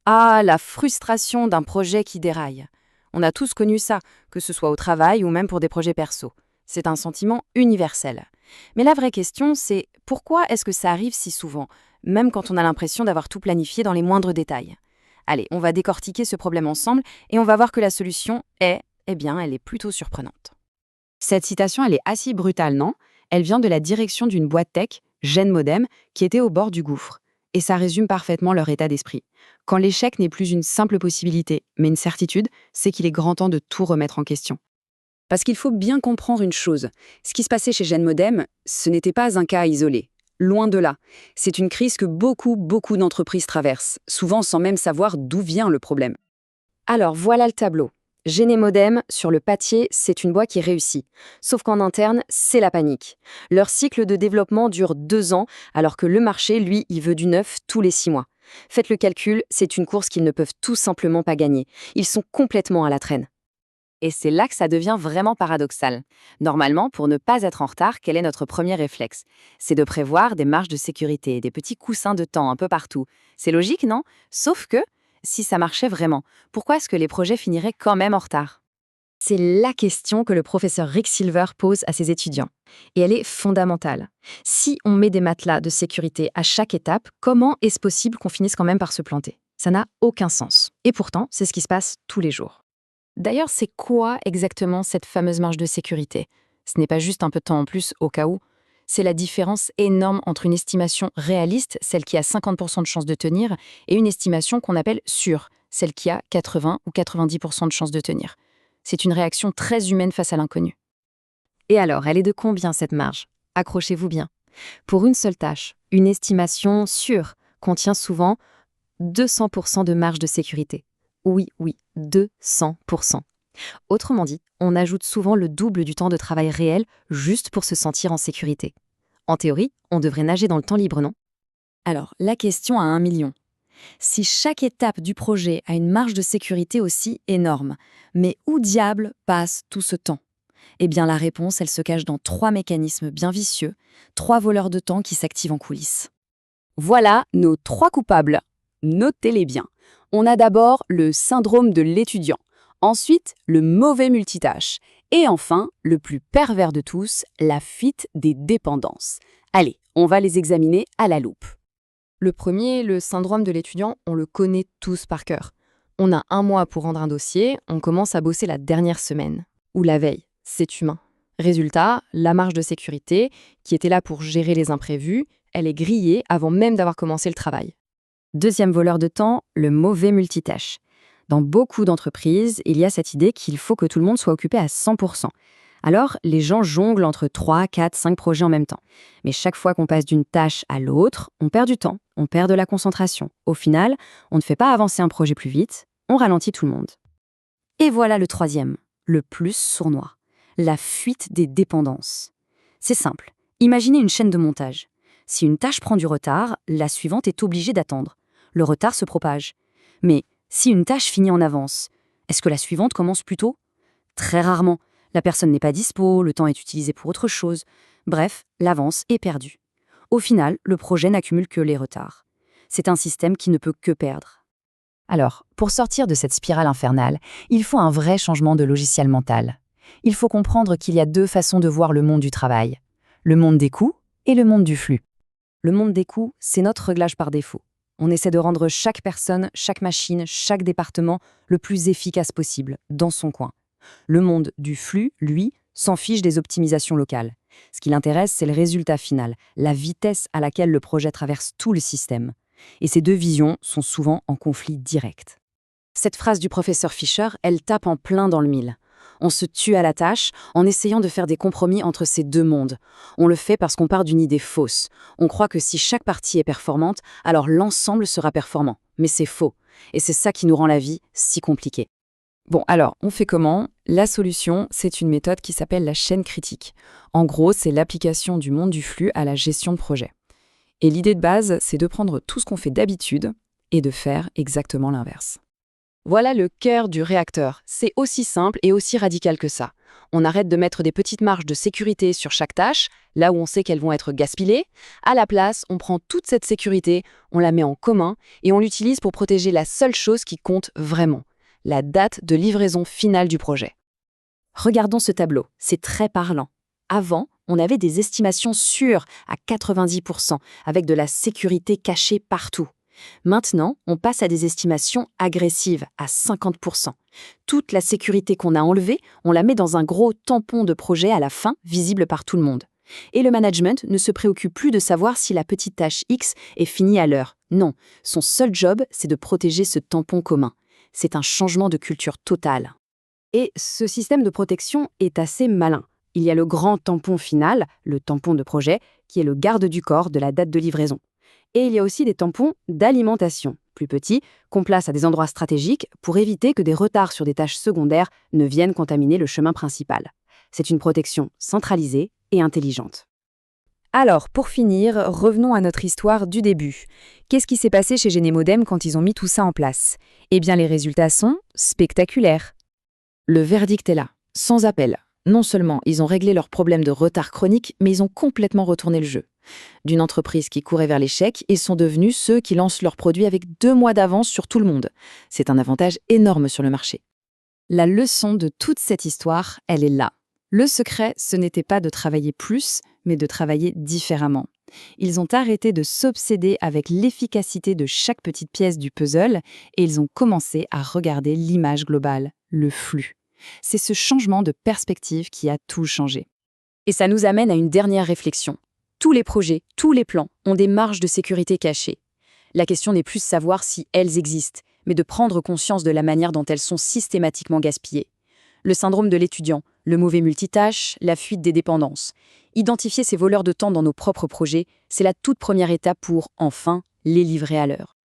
Ah, la frustration d'un projet qui déraille. On a tous connu ça, que ce soit au travail ou même pour des projets perso. C'est un sentiment universel. Mais la vraie question, c'est pourquoi est-ce que ça arrive si souvent, même quand on a l'impression d'avoir tout planifié dans les moindres détails? Allez, on va décortiquer ce problème ensemble et on va voir que la solution est, elle est plutôt surprenante. Cette citation, elle est assez brutale, non? Elle vient de la direction d'une boîte tech, Gen Modem, qui était au bord du gouffre. Et ça résume parfaitement leur état d'esprit. Quand l'échec n'est plus une simple possibilité, mais une certitude, c'est qu'il est grand temps de tout remettre en question. Parce qu'il faut bien comprendre une chose. Ce qui se passait chez Gen Modem, ce n'était pas un cas isolé. Loin de là. C'est une crise que beaucoup d'entreprises traversent, souvent sans même savoir d'où vient le problème. Alors voilà le tableau. Gen Modem, sur le papier, c'est une boîte qui réussit. Sauf qu'en interne, c'est la panique. Leur cycle de développement dure 2 ans, alors que le marché, lui, il veut du neuf tous les 6 mois. Faites le calcul, c'est une course qu'ils ne peuvent tout simplement pas gagner. Ils sont complètement à la traîne. Et c'est là que ça devient vraiment paradoxal. Normalement, pour ne pas être en retard, quel est notre premier réflexe? C'est de prévoir des marges de sécurité, des petits coussins de temps un peu partout. C'est logique, non? Sauf que, si ça marchait vraiment, pourquoi est-ce que les projets finiraient quand même en retard? C'est la question que le professeur Rick Silver pose à ses étudiants. Et elle est fondamentale. Si on met des matelas de sécurité à chaque étape, comment est-ce possible qu'on finisse quand même par se planter? Ça n'a aucun sens. Et pourtant, c'est ce qui se passe tous les jours. D'ailleurs, c'est quoi exactement cette fameuse marge de sécurité? Ce n'est pas juste un peu de temps en plus au cas où. C'est la différence énorme entre une estimation réaliste, celle qui a 50% de chances de tenir, et une estimation qu'on appelle sûre, celle qui a 80 ou 90% de chances de tenir. C'est une réaction très humaine face à l'inconnu. Et alors, elle est de combien cette marge? Accrochez-vous bien. Pour une seule tâche, une estimation sûre contient souvent 200% de marge de sécurité. Oui, 200%. Autrement dit, on ajoute souvent le double du temps de travail réel juste pour se sentir en sécurité. En théorie, on devrait nager dans le temps libre, non? Alors, la question à 1 million. Si chaque étape du projet a une marge de sécurité aussi énorme, mais où diable passe tout ce temps? Eh bien, la réponse, elle se cache dans 3 mécanismes bien vicieux, 3 voleurs de temps qui s'activent en coulisses. Voilà nos 3 coupables. Notez-les bien. On a d'abord le syndrome de l'étudiant, ensuite le mauvais multitâche, et enfin, le plus pervers de tous, la fuite des dépendances. Allez, on va les examiner à la loupe. Le premier, le syndrome de l'étudiant, on le connaît tous par cœur. On a 1 mois pour rendre un dossier, on commence à bosser la dernière semaine. Ou la veille, c'est humain. Résultat, la marge de sécurité, qui était là pour gérer les imprévus, elle est grillée avant même d'avoir commencé le travail. Deuxième voleur de temps, le mauvais multitâche. Dans beaucoup d'entreprises, il y a cette idée qu'il faut que tout le monde soit occupé à 100%. Alors, les gens jonglent entre 3, 4, 5 projets en même temps. Mais chaque fois qu'on passe d'une tâche à l'autre, on perd du temps, on perd de la concentration. Au final, on ne fait pas avancer un projet plus vite, on ralentit tout le monde. Et voilà le troisième, le plus sournois, la fuite des dépendances. C'est simple, imaginez une chaîne de montage. Si une tâche prend du retard, la suivante est obligée d'attendre. Le retard se propage. Mais si une tâche finit en avance, est-ce que la suivante commence plus tôt? Très rarement. La personne n'est pas dispo, le temps est utilisé pour autre chose. Bref, l'avance est perdue. Au final, le projet n'accumule que les retards. C'est un système qui ne peut que perdre. Alors, pour sortir de cette spirale infernale, il faut un vrai changement de logiciel mental. Il faut comprendre qu'il y a 2 façons de voir le monde du travail. Le monde des coûts et le monde du flux. Le monde des coûts, c'est notre réglage par défaut. On essaie de rendre chaque personne, chaque machine, chaque département le plus efficace possible, dans son coin. Le monde du flux, lui, s'en fiche des optimisations locales. Ce qui l'intéresse, c'est le résultat final, la vitesse à laquelle le projet traverse tout le système. Et ces 2 visions sont souvent en conflit direct. Cette phrase du professeur Fisher, elle tape en plein dans le mille. On se tue à la tâche en essayant de faire des compromis entre ces 2 mondes. On le fait parce qu'on part d'une idée fausse. On croit que si chaque partie est performante, alors l'ensemble sera performant. Mais c'est faux. Et c'est ça qui nous rend la vie si compliquée. Bon, alors, on fait comment? La solution, c'est une méthode qui s'appelle la chaîne critique. En gros, c'est l'application du monde du flux à la gestion de projet. Et l'idée de base, c'est de prendre tout ce qu'on fait d'habitude et de faire exactement l'inverse. Voilà le cœur du réacteur. C'est aussi simple et aussi radical que ça. On arrête de mettre des petites marges de sécurité sur chaque tâche, là où on sait qu'elles vont être gaspillées. À la place, on prend toute cette sécurité, on la met en commun et on l'utilise pour protéger la seule chose qui compte vraiment, la date de livraison finale du projet. Regardons ce tableau, c'est très parlant. Avant, on avait des estimations sûres à 90%, avec de la sécurité cachée partout. Maintenant, on passe à des estimations agressives à 50%. Toute la sécurité qu'on a enlevée, on la met dans un gros tampon de projet à la fin, visible par tout le monde. Et le management ne se préoccupe plus de savoir si la petite tâche X est finie à l'heure. Non, son seul job, c'est de protéger ce tampon commun. C'est un changement de culture total. Et ce système de protection est assez malin. Il y a le grand tampon final, le tampon de projet, qui est le garde du corps de la date de livraison. Et il y a aussi des tampons d'alimentation, plus petits, qu'on place à des endroits stratégiques pour éviter que des retards sur des tâches secondaires ne viennent contaminer le chemin principal. C'est une protection centralisée et intelligente. Alors, pour finir, revenons à notre histoire du début. Qu'est-ce qui s'est passé chez Genemodem quand ils ont mis tout ça en place? Eh bien, les résultats sont spectaculaires. Le verdict est là, sans appel. Non seulement ils ont réglé leurs problèmes de retard chronique, mais ils ont complètement retourné le jeu. D'une entreprise qui courait vers l'échec, ils sont devenus ceux qui lancent leurs produits avec 2 mois d'avance sur tout le monde. C'est un avantage énorme sur le marché. La leçon de toute cette histoire, elle est là. Le secret, ce n'était pas de travailler plus, mais de travailler différemment. Ils ont arrêté de s'obséder avec l'efficacité de chaque petite pièce du puzzle et ils ont commencé à regarder l'image globale, le flux. C'est ce changement de perspective qui a tout changé. Et ça nous amène à une dernière réflexion. Tous les projets, tous les plans ont des marges de sécurité cachées. La question n'est plus de savoir si elles existent, mais de prendre conscience de la manière dont elles sont systématiquement gaspillées. Le syndrome de l'étudiant, le mauvais multitâche, la fuite des dépendances. Identifier ces voleurs de temps dans nos propres projets, c'est la toute première étape pour, enfin, les livrer à l'heure.